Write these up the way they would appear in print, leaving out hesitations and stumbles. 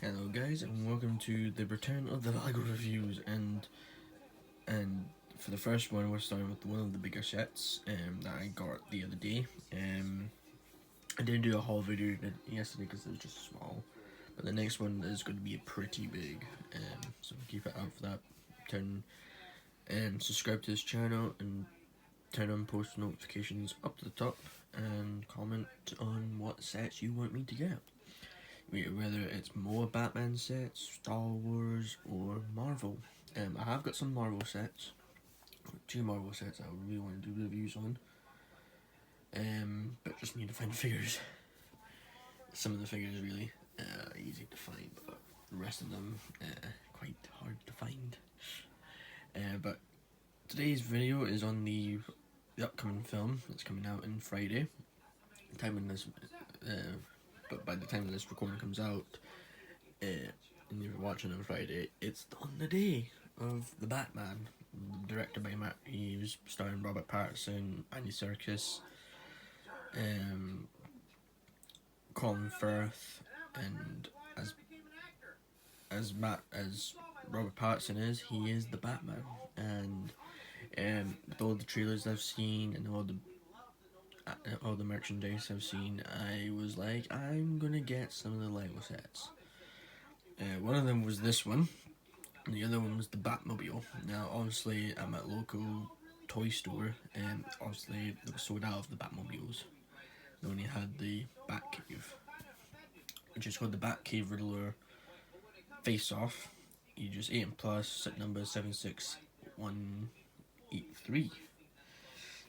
Hello guys, and welcome to the return of the LEGO reviews, and for the first one we're starting with one of the bigger sets that I got the other day. I didn't do a haul video yesterday because it was just small, but the next one is going to be pretty big, so keep it out for that. Subscribe to this channel and turn on post notifications up to the top, and comment on what sets you want me to get. Whether it's more Batman sets, Star Wars, or Marvel. I have got some Marvel sets, 2 Marvel sets I really want to do reviews on, but just need to find figures. Some of the figures really easy to find, but the rest of them quite hard to find. But today's video is on the upcoming film that's coming out on Friday. But by the time this recording comes out, and you're watching on Friday, it's on the day of the Batman, directed by Matt Reeves, starring Robert Pattinson, Andy Serkis, Colin Firth, and as Robert Pattinson is, he is the Batman. And with all the trailers I've seen and all the merchandise I've seen, I was like, I'm gonna get some of the LEGO sets. One of them was this one, and the other one was the Batmobile. Now, obviously, I'm at a local toy store, and obviously they were sold out of the Batmobiles. They only had the Batcave, which is called the Batcave Riddler Face Off. Ages 8 and plus, set number 76183.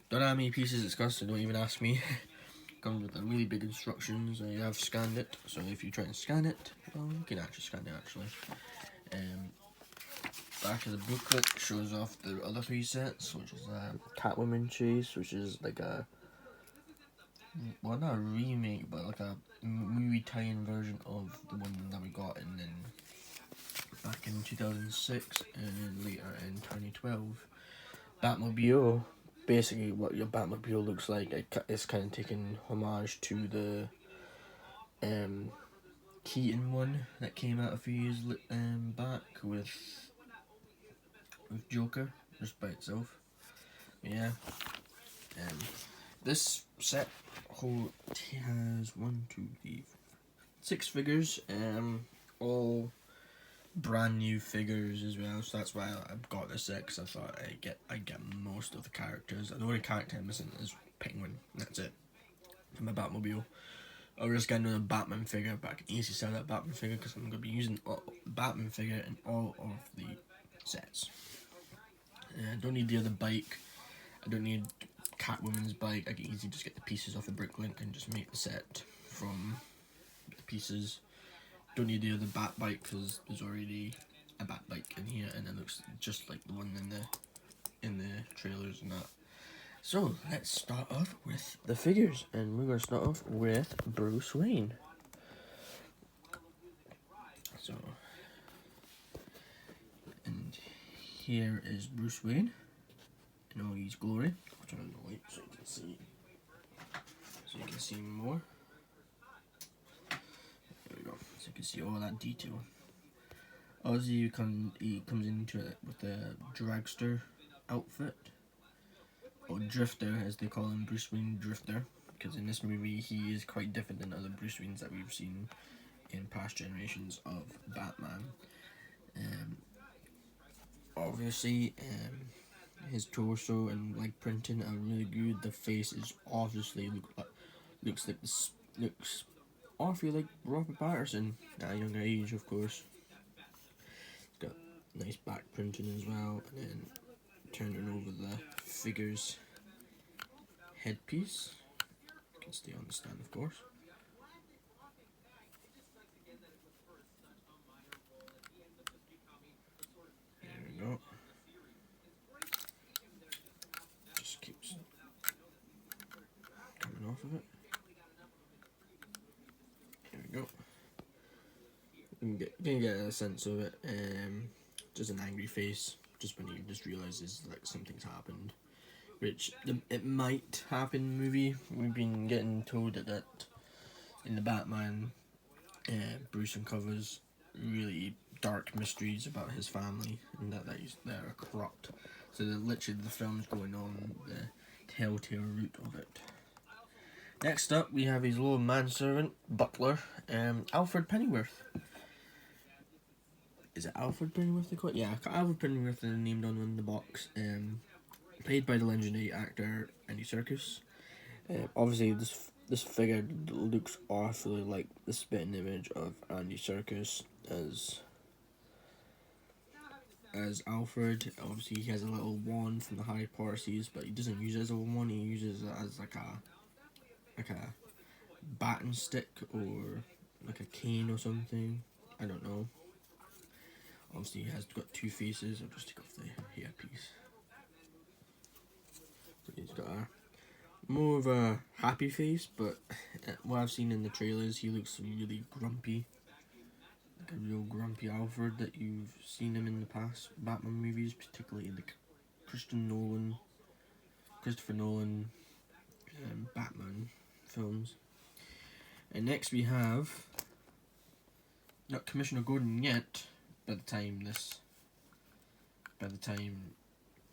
Don't know how many pieces it's cost, so don't even ask me. Comes with a really big instructions. I have scanned it, so if you try and scan it, well, you can actually scan it actually. Back of the booklet shows off the other 3 sets, which is Catwoman Chase, which is like a, well, not a remake, but like a movie tie-in version of the one that we got back in 2006 and later in 2012. Batmobile. Basically, what your Batmobile looks like, it's kind of taking homage to the Keaton one that came out a few years back with Joker, just by itself. Yeah. This set has 6 figures, all brand new figures as well, so that's why I got this set, because I thought I'd get most of the characters. The only character I'm missing is Penguin, that's it, from my Batmobile. I was just getting another Batman figure, but I can easily sell that Batman figure because I'm going to be using the Batman figure in all of the sets. I don't need the other bike, I don't need Catwoman's bike. I can easily just get the pieces off a Bricklink and just make the set from the pieces. Don't need the other bat bike because there's already a bat bike in here, and it looks just like the one in the trailers and that. So let's start off with the figures, and we're going to start off with Bruce Wayne. So, and here is Bruce Wayne in all his glory. I'll turn on the light so you can see more. There we go. So you can see all that detail. Obviously, he comes into it with a dragster outfit, or drifter as they call him, Bruce Wayne Drifter, because in this movie he is quite different than other Bruce Waynes that we've seen in past generations of Batman. Obviously, his torso and leg printing are really good. The face is obviously looks awfully like Robert Pattinson at a younger age, of course. It's got nice back printing as well, and then turning over the figure's headpiece. You can stay on the stand, of course. There we go. Just keeps coming off of it. There we go. You can get a sense of it. Just an angry face, just when he just realizes like something's happened, which it might happen in the movie. We've been getting told that in the Batman Bruce uncovers really dark mysteries about his family and that they're corrupt. So literally the film's going on the telltale route of it. Next up, we have his little manservant, butler, Alfred Pennyworth. Is it Alfred Pennyworth they call it? Yeah, Alfred Pennyworth is named on the box. Played by the legendary actor Andy Serkis. Obviously, this figure looks awfully like the spitting image of Andy Serkis as Alfred. Obviously, he has a little wand from the Harry Potter series, but he doesn't use it as a wand. He uses it as like a batting stick or like a cane or something. I don't know. Obviously, he has got two faces. I'll just take off the hairpiece. So he's got more of a happy face, but what I've seen in the trailers, he looks really grumpy. Like a real grumpy Alfred that you've seen him in the past Batman movies, particularly in the Christopher Nolan Batman films. And next we have, not Commissioner Gordon yet, by the time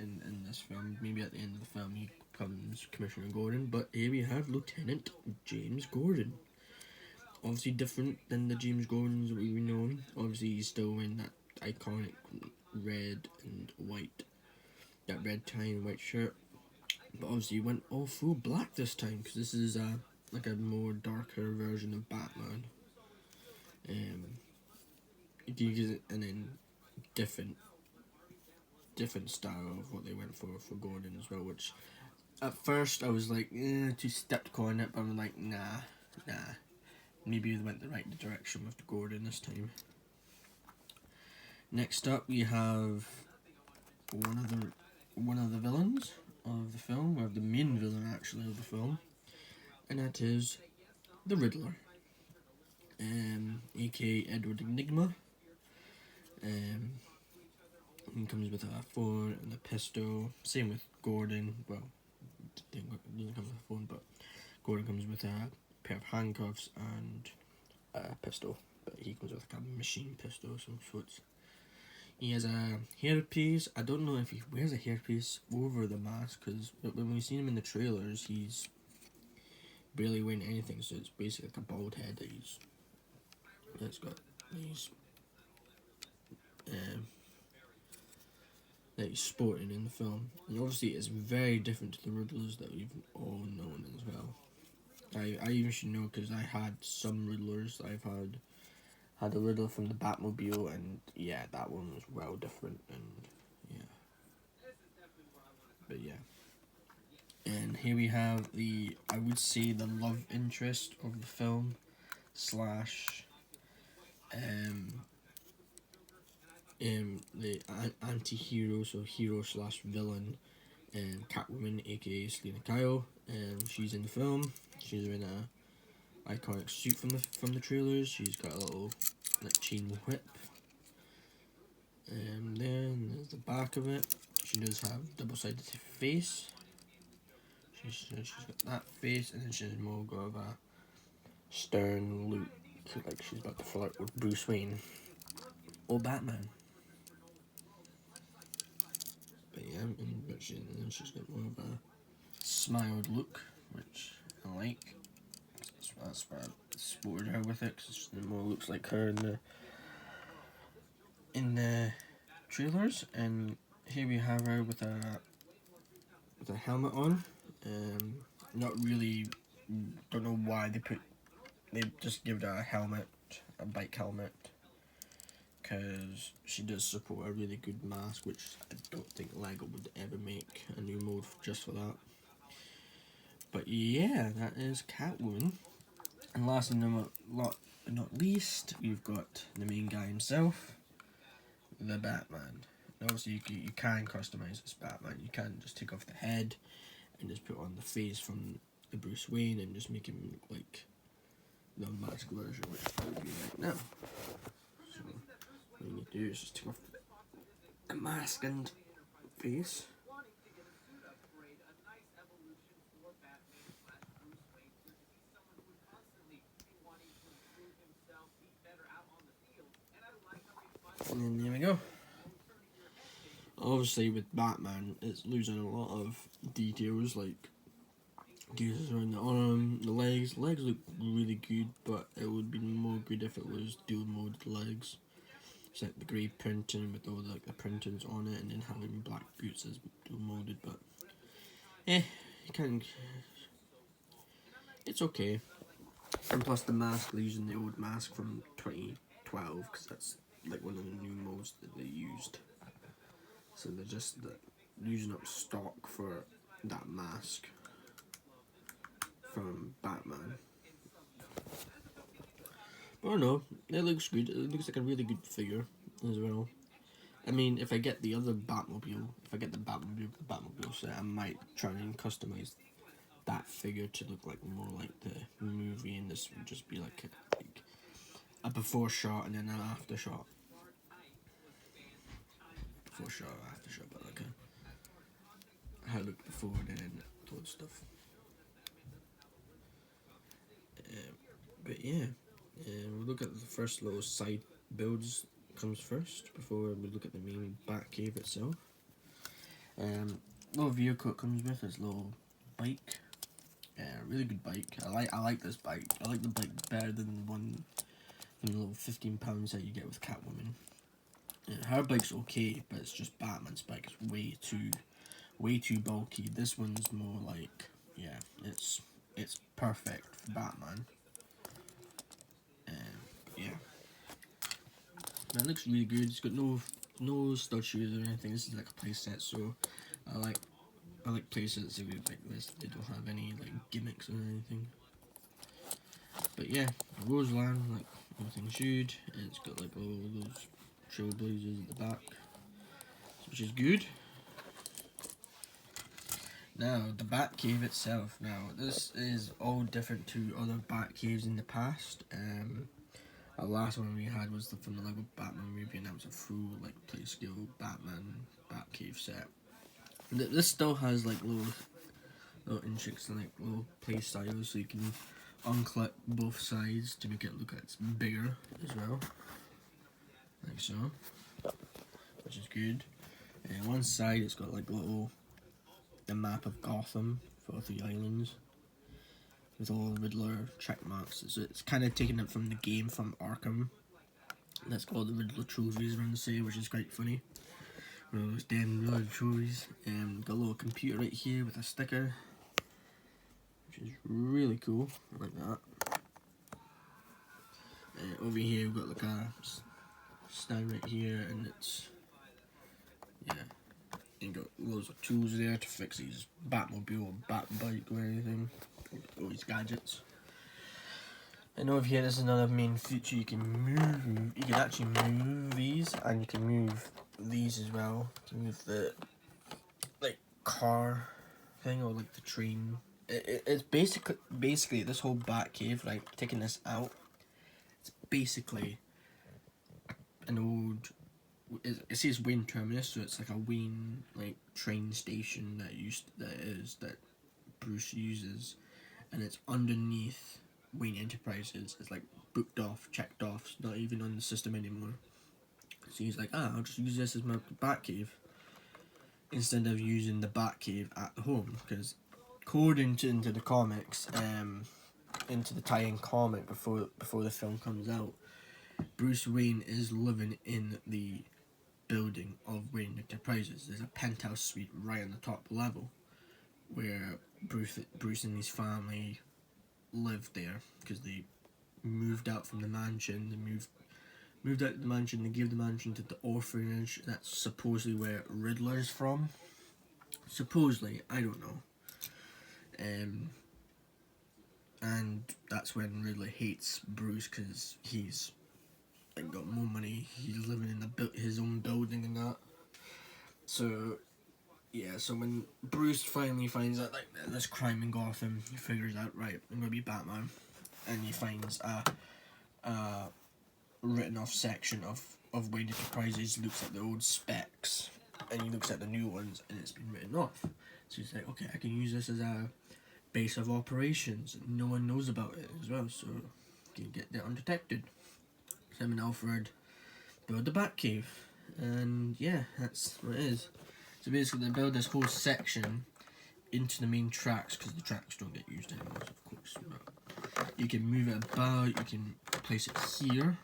in this film, maybe at the end of the film he becomes Commissioner Gordon, but here we have Lieutenant James Gordon. Obviously different than the James Gordons that we've known. Obviously he's still wearing that iconic red and white, that red tie and white shirt, but obviously he went all full black this time because this is like a more darker version of Batman. And then different style of what they went for Gordon as well, which at first I was like too skeptical on it, but I'm like nah, maybe they went the right direction with the Gordon this time. Next up we have one of the villains of the film, or the main villain actually of the film, and that is the Riddler, aka Edward Enigma. He comes with a phone and a pistol. Same with Gordon. Well, doesn't come with a phone, but Gordon comes with a pair of handcuffs and a pistol. But he comes with like a machine pistol of some sorts. He has a hairpiece. I don't know if he wears a hairpiece over the mask, because when we've seen him in the trailers, he's barely wearing anything. So it's basically like a bald head that he's sporting in the film, and obviously it's very different to the Riddlers that we've all known as well. I even should know because I had some Riddlers. I've had a Riddler from the Batmobile, and yeah, that one was well different, and and here we have I would say the love interest of the film slash the anti-hero, so hero slash villain, Catwoman, aka Selina Kyle. She's in the film. She's wearing a iconic suit from the trailers. She's got a little like chain whip. And then there's the back of it. She does have double-sided face. She's got that face, and then she's more got of a stern look, like she's about to flirt with Bruce Wayne or Batman. But yeah, and she's got more of a smiled look, which I like. That's why I sported her with it, because it more looks like her in the trailers. And here we have her with a helmet on. Not really, don't know why they just give her a helmet, a bike helmet, because she does support a really good mask, which I don't think LEGO would ever make a new mold just for that. But yeah, that is Catwoman. And last but not least, we've got the main guy himself, the Batman. And obviously you can customize this Batman. You can just take off the head and just put on the face from the Bruce Wayne and just make him look like the mask version, which I would be right now. So what you need to do is just take off the mask and face. And then there we go. Obviously with Batman, it's losing a lot of details, like details around the arm, the legs. Legs look really good, but it would be more good if it was dual molded legs. It's like the grey printing with all the printings on it, and then having black boots as dual molded, but you can't. It's okay. And plus the mask, they're using the old mask from 2012, because that's like one of the new molds that they used. So they're just using up stock for that mask from Batman. But I don't know, it looks good. It looks like a really good figure as well. I mean, if I get the other Batmobile, if I get the Batmobile set, I might try and customize that figure to look like more like the movie, and this would just be like a before shot and then an after shot. Before shot, after shot, but like how it looked before and then all that stuff. But yeah, we'll look at the first little side builds comes first before we look at the main Batcave itself. Little vehicle it comes with is little bike. Really good bike. I like this bike. I like the bike better than the little £15 that you get with Catwoman. Her bike's okay, but it's just Batman's bike. It's way too bulky. This one's more like, yeah, it's perfect for Batman. Yeah, it looks really good. It's got no stud shoes or anything. This is like a playset, so I like playsets like this. They don't have any like gimmicks or anything. But yeah, Roseland, like everything should. It's got like all those trailblazers at the back, which is good. Now the Batcave itself. Now this is all different to other Batcaves in the past. The last one we had was from the Lego Batman movie, and that was a full like play scale Batman Batcave set. This still has like little intricate and like little play styles, so you can unclip both sides to make it look like it's bigger as well, like so, which is good. And one side it's got like the map of Gotham for 3 islands with all the Riddler check marks. So it's kind of taken it from the game from Arkham. That's called the Riddler trophies around the side, which is quite funny. Those damn Riddler trophies. Got a little computer right here with a sticker, which is really cool. I like that. Over here we've got like a stand right here, and it's and got loads of tools there to fix his Batmobile or Batbike or anything. All these gadgets. And over here, this is another main feature. You can move. You can actually move these, and you can move these as well. You can move the like car thing or like the train. It's basically this whole Batcave. Like taking this out, it's basically an old. It says Wayne Terminus, so it's like a Wayne like train station that Bruce uses, and it's underneath Wayne Enterprises. It's like booked off, checked off. It's not even on the system anymore. So he's like, I'll just use this as my Batcave instead of using the Batcave at home, because according to into the comics, into the tie-in comic before the film comes out, Bruce Wayne is living in the building of Wayne Enterprises. There's a penthouse suite right on the top level where Bruce and his family lived there, because they moved out from the mansion. They moved out of the mansion. They gave the mansion to the orphanage. That's supposedly where Riddler's from. Supposedly, I don't know. And that's when Riddler hates Bruce, because he's like got more money. He's living in his own building and that. So yeah, so when Bruce finally finds out like there's crime in Gotham, he figures out, right, I'm gonna be Batman, and he finds a written off section of Wayne Enterprises. He looks at the old specs and he looks at the new ones, and it's been written off. So he's like, okay, I can use this as a base of operations. No one knows about it as well, so you can get there undetected. Him and Alfred, build the Batcave. And yeah, that's what it is. So basically they build this whole section into the main tracks, because the tracks don't get used anymore, of course. But you can move it about, you can place it here,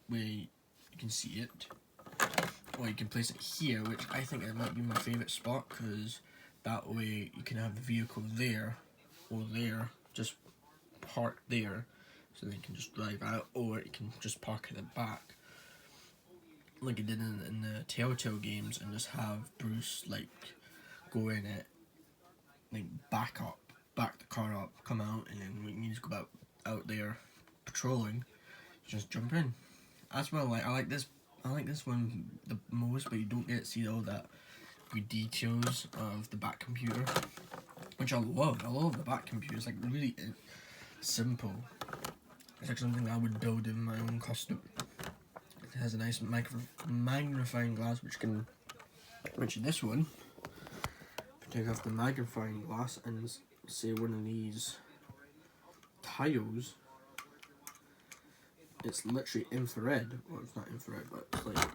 where you can see it. Or you can place it here, which I think it might be my favourite spot, because that way you can have the vehicle there, or there, just park there, so they can just drive out, or you can just park at the back, like it did in the Telltale games, and just have Bruce like go in it, like back the car up, come out, and then when you just go out there patrolling, just jump in. That's what I like this one the most, but you don't get to see all that good details of the Bat computer, which I love. I love the Bat computer. It's like really simple. It's like something I would build in my own custom. It has a nice magnifying glass, which this one, if you take off the magnifying glass and say one of these tiles, it's literally infrared. Well, it's not infrared, but it's like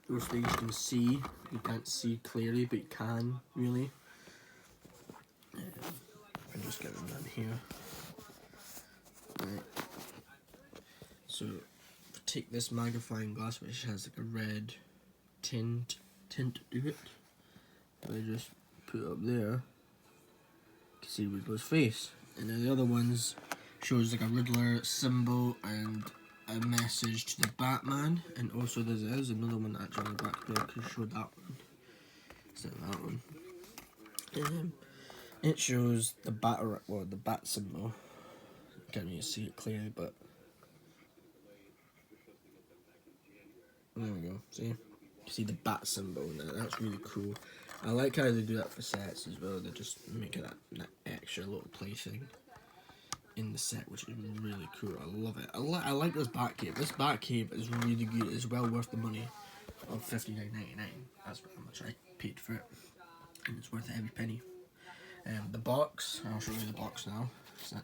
those things you can see. You can't see clearly, but you can really. I'm just getting them down here. Right. So take this magnifying glass, which has like a red tint to it. I just put it up there. You can see Riddler's face, and then the other ones shows like a Riddler symbol and a message to the Batman, and also there's another one actually on the back there. I could show that one instead of that one. It shows the bat symbol. Can't really see it clearly, but there we go. See the bat symbol now. That's really cool. I like how they do that for sets as well. They just make it that extra little plaything in the set, which is really cool. I love it. I like this Batcave. This Batcave is really good. It's well worth the money of $59.99. That's how much I paid for it, and it's worth every penny. The box. I'll show you the box now. So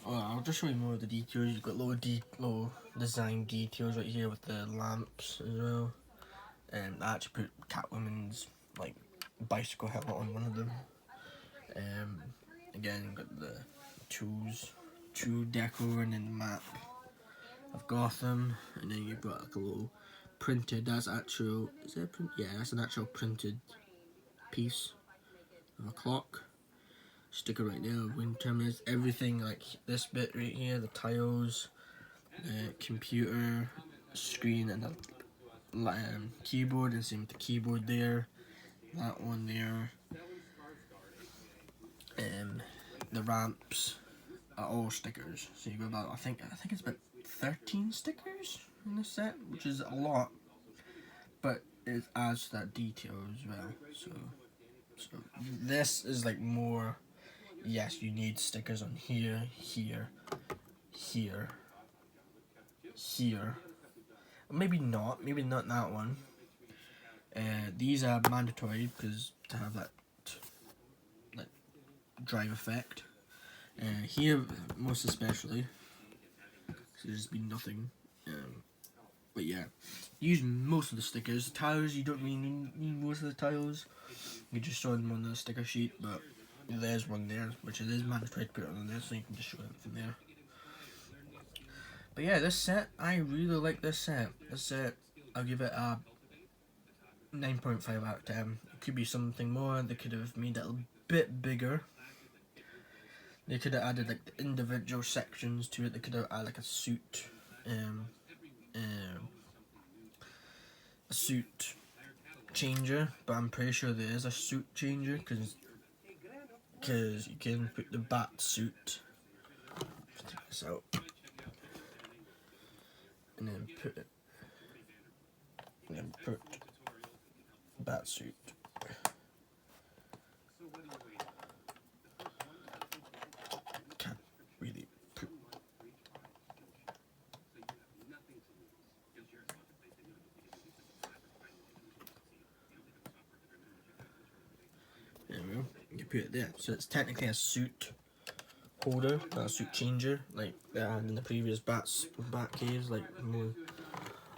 I'll just show you more of the details. You've got little design details right here with the lamps as well. I actually put Catwoman's like bicycle helmet on one of them. Again, you've got the tools, true decor, and then the map of Gotham, and then you've got like a little printed. That's actual. Is that a print? Yeah, that's an actual printed piece of a clock. Sticker right there of Wing Terminus. Everything like this bit right here, the tiles, the computer screen, and the keyboard, and same with the keyboard there. That one there. The ramps are all stickers. So you got about I think it's about 13 stickers in this set, which is a lot, but it adds to that detail as well. So this is like more. Yes, you need stickers on here, here, here, here. Maybe not that one. These are mandatory because to have that drive effect. Here, most especially, there's just been nothing. But yeah, use most of the stickers. The tiles, you don't really need most of the tiles. You just show them on the sticker sheet, but there's one there, which it is mandatory to put it on there, so you can just show everything there. But yeah, this set, I really like this set. This set, I'll give it a 9.5 out of 10. It could be something more. They could have made it a bit bigger. They could have added like the individual sections to it. They could have added like a suit changer, but I'm pretty sure there is a suit changer because you can put the bat suit. Let's take this out and then put bat suit. Can't really put. There we go. You can put it there. So it's technically a suit holder, not a suit changer, like they had in the previous Batcaves, like more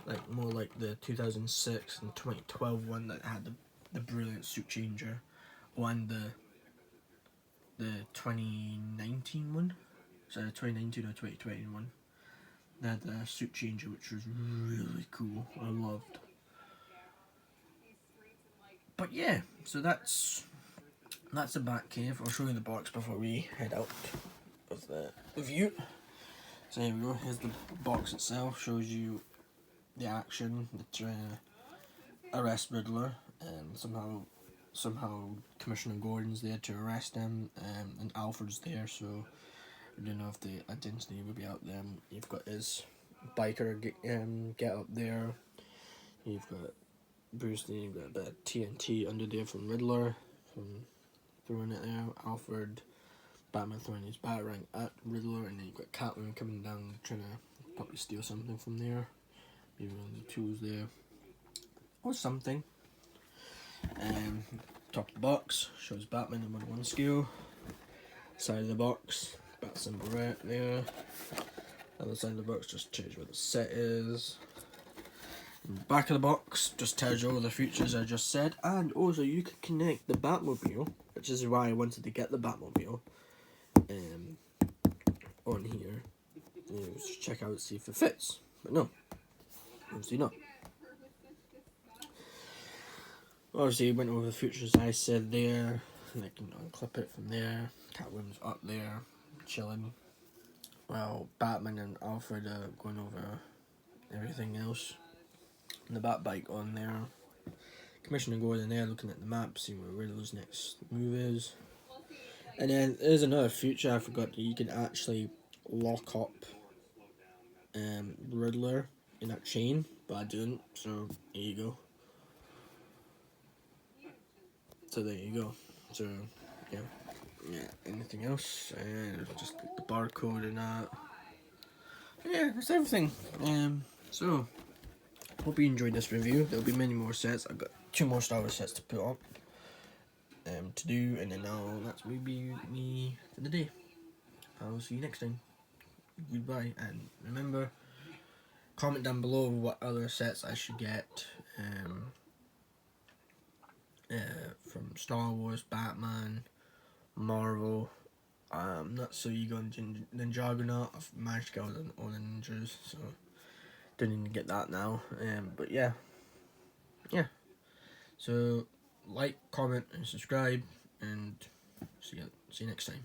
like more like the 2006 and 2012 one that had the brilliant suit changer, and the 2019 one, so 2019 or 2021. They had the suit changer, which was really cool. I loved. But yeah, so that's the Batcave. I'll show you the box before we head out of the review. So here we go. Here's the box itself. Shows you the action. They're trying to arrest Riddler, and somehow Commissioner Gordon's there to arrest him, and Alfred's there. So I don't know if the identity will be out there. You've got his biker get up there. You've got Bruce Lee. You've got a bit of TNT under there from Riddler, from throwing it there. Alfred, Batman throwing his batarang at Riddler, and then you've got Catwoman coming down trying to probably steal something from there. Maybe one of the tools there, or something. Top of the box shows Batman in 1/1 scale. Side of the box, bat symbol right there. Other side of the box just tells you where the set is. Back of the box just tells you all the features I just said, and also you can connect the Batmobile, which is why I wanted to get the Batmobile, on here. Just check out, see if it fits, but no, obviously not. Obviously, went over the features I said there, and I can unclip it from there. Catwoman's up there, chilling, while Batman and Alfred are going over everything else. And the Batbike on there. Commissioner Gordon there looking at the map, seeing where Riddler's next move is. And then there's another feature I forgot, that you can actually lock up Riddler in that chain, but I didn't, so there you go. So there you go. So yeah, anything else? Just the barcode and that. Yeah, that's everything. So hope you enjoyed this review. There'll be many more sets. I've got 2 more Star Wars sets to put up, to do, and then that's maybe me for the day. I'll see you next time. Goodbye, and remember, comment down below what other sets I should get from Star Wars, Batman, Marvel. Not so you go on Ninjago. I've managed to get all the ninjas, so don't even get that now. But yeah. So like, comment, and subscribe, and see you next time.